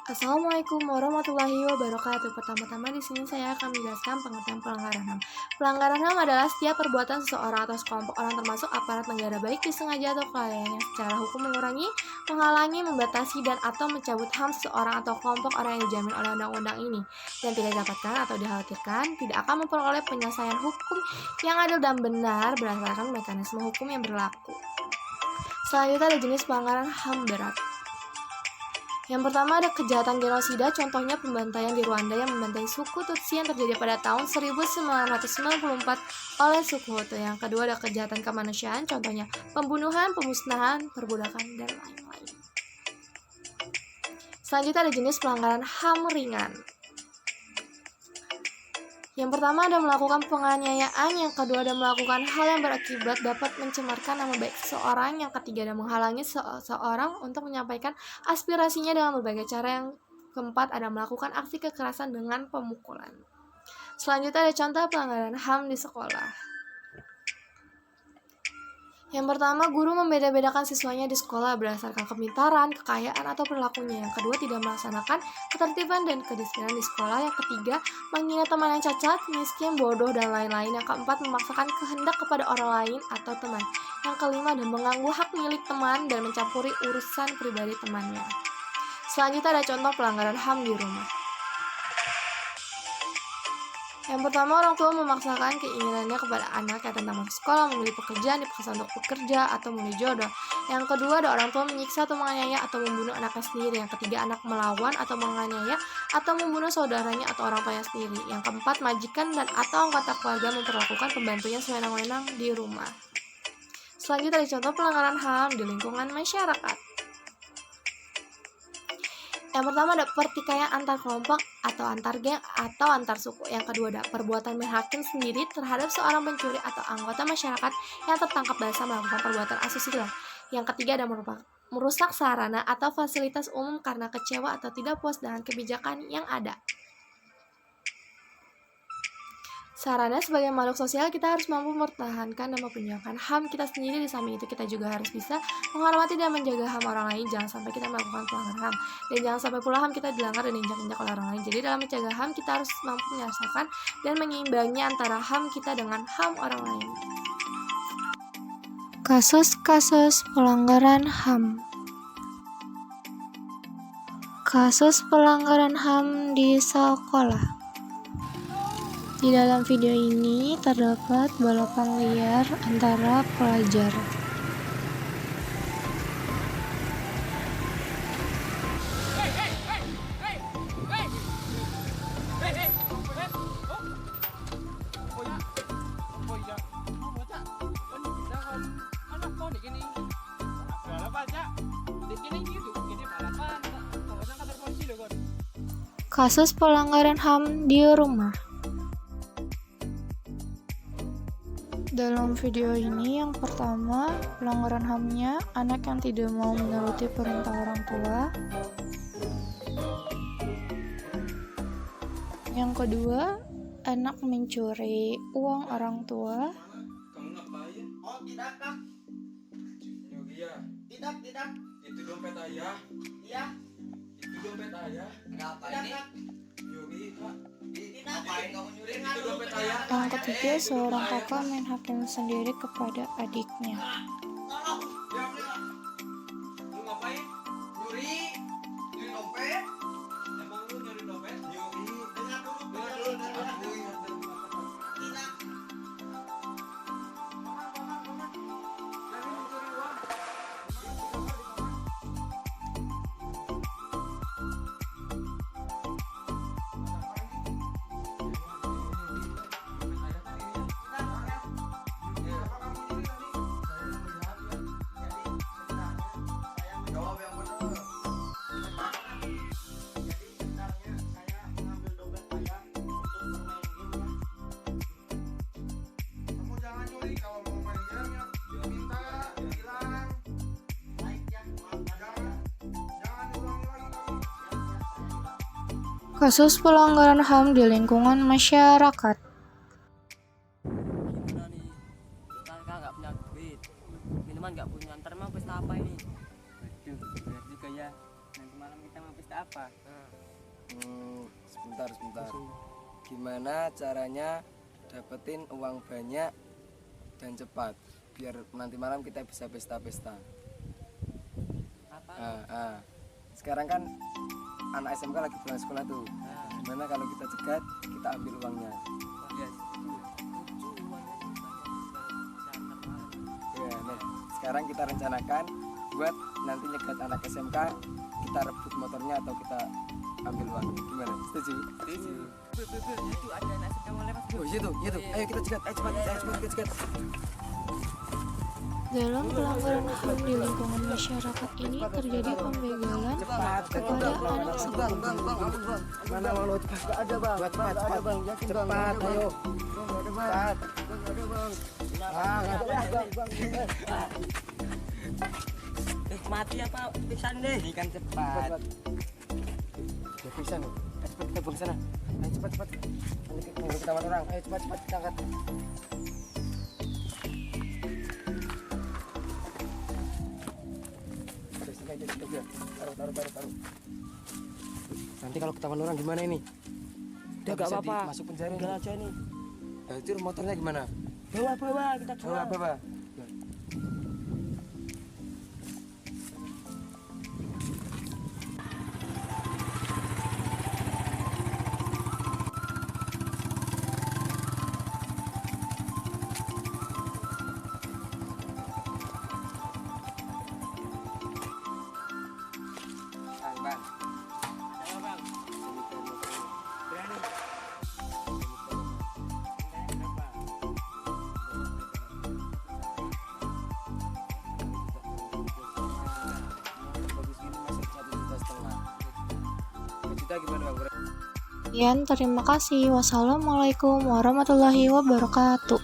Assalamualaikum warahmatullahi wabarakatuh. Pertama-tama di sini saya akan menjelaskan pengertian pelanggaran HAM. Pelanggaran HAM adalah setiap perbuatan seseorang atau sekelompok orang termasuk aparat negara baik disengaja atau kelalaian yang secara hukum mengurangi, menghalangi, membatasi dan atau mencabut HAM seseorang atau kelompok orang yang dijamin oleh undang-undang ini dan tidak didapatkan atau dikhawatirkan tidak akan memperoleh penyelesaian hukum yang adil dan benar berdasarkan mekanisme hukum yang berlaku. Selanjutnya ada jenis pelanggaran HAM berat. Yang pertama ada kejahatan genosida, contohnya pembantaian di Rwanda yang membantai suku Tutsi yang terjadi pada tahun 1994 oleh suku Hutu. Yang kedua ada kejahatan kemanusiaan, contohnya pembunuhan, pemusnahan, perbudakan, dan lain-lain. Selanjutnya ada jenis pelanggaran HAM ringan. Yang pertama ada melakukan penganiayaan, yang kedua ada melakukan hal yang berakibat dapat mencemarkan nama baik seseorang, yang ketiga ada menghalangi seseorang untuk menyampaikan aspirasinya dengan berbagai cara, yang keempat ada melakukan aksi kekerasan dengan pemukulan. Selanjutnya ada contoh pelanggaran HAM di sekolah. Yang pertama, guru membeda-bedakan siswanya di sekolah berdasarkan kepintaran, kekayaan, atau perilakunya. Yang kedua, tidak melaksanakan ketertiban dan kedisiplinan di sekolah. Yang ketiga, menghina teman yang cacat, miskin, bodoh, dan lain-lain. Yang keempat, memaksakan kehendak kepada orang lain atau teman. Yang kelima, dan mengganggu hak milik teman dan mencampuri urusan pribadi temannya. Selanjutnya ada contoh pelanggaran HAM di rumah. Yang pertama, orang tua memaksakan keinginannya kepada anaknya tentang masuk sekolah, memilih pekerjaan, dipaksa untuk bekerja, atau memilih jodoh. Yang kedua, ada orang tua menyiksa atau menganiaya atau membunuh anaknya sendiri. Yang ketiga, anak melawan atau menganiaya atau membunuh saudaranya atau orang tuanya sendiri. Yang keempat, majikan dan atau anggota keluarga memperlakukan pembantunya sewenang-wenang di rumah. Selanjutnya ada contoh pelanggaran HAM di lingkungan masyarakat. Yang pertama ada pertikaian antar kelompok atau antar geng atau antar suku. Yang kedua ada perbuatan main hakim sendiri terhadap seorang pencuri atau anggota masyarakat yang tertangkap basah melakukan perbuatan asusila. Yang ketiga ada merusak sarana atau fasilitas umum karena kecewa atau tidak puas dengan kebijakan yang ada. Sarana sebagai makhluk sosial kita harus mampu mempertahankan dan memperjuangkan HAM kita sendiri. Di samping itu kita juga harus bisa menghormati dan menjaga HAM orang lain. Jangan sampai kita melakukan pelanggaran HAM dan jangan sampai pula HAM kita dilanggar dan diinjak-injak oleh orang lain. Jadi dalam menjaga HAM kita harus mampu menyelesaikan dan menyeimbangi antara HAM kita dengan HAM orang lain. Kasus-kasus pelanggaran HAM. Kasus pelanggaran HAM di sekolah. Di dalam video ini terdapat balapan liar antara pelajar. Kasus pelanggaran HAM di rumah. Dalam video ini yang pertama, pelanggaran HAM-nya anak yang tidak mau menuruti perintah orang tua. Yang kedua, anak mencuri uang orang tua. Kamu ngapain? Oh, tidak, Kak. Nyuri ya? Tidak. Itu dompet ayah. Iya. Itu dompet ayah. Kenapa ini? Nyuri, Kak. Ngapain kamu nyuri? Itu dompet ayah. Yang ketiga, seorang kakak main hakim sendiri kepada adiknya. Tolong. Diam. Lu ngapain? Nyuri dompet? Emang lu nyuri dompet? Nyuri. Dengar dulu. Tidak. Kasus pelanggaran HAM di lingkungan masyarakat. Gimana nih, kita kan nggak punya duit, minuman nggak punya, ntar mau pesta apa ini? Waduh, berat juga ya. Nanti malam kita mau pesta apa? Sebentar. Gimana caranya dapetin uang banyak dan cepat biar nanti malam kita bisa pesta-pesta? Sekarang kan anak SMK lagi pulang sekolah tuh. Gimana kalau kita cegat, kita ambil uangnya? Ya, nah, sekarang kita rencanakan buat nanti nyegat anak SMK, kita rebut motornya atau kita ambil uangnya. Gimana? Setuju? Itu ada nasi kamu lewat. Oh iya tuh. Ayo kita cegat, ayo cepat kita cegat. Dalam pelanggaran HAM di lingkungan masyarakat ini terjadi pembegalan kepada anak sekolah. Mana uang lo cepat? Gak ada bang. Cepat. Ayo. Cepat. Mati apa pisan deh? Ini kan cepat. Ya bisa nih. Cepat kita buang sana. Ayo cepat. Ini kita taman orang. Ayo cepat kita angkat. Taruh. Nanti kalau ketahuan orang gimana ini? Udah gak apa-apa. Masuk penjara. Udah aja ini. Nah, itu motornya gimana? Bawa kita jual. Bawa. Bang. Ayo bang. Berani. Sekian, terima kasih. Wassalamualaikum warahmatullahi wabarakatuh.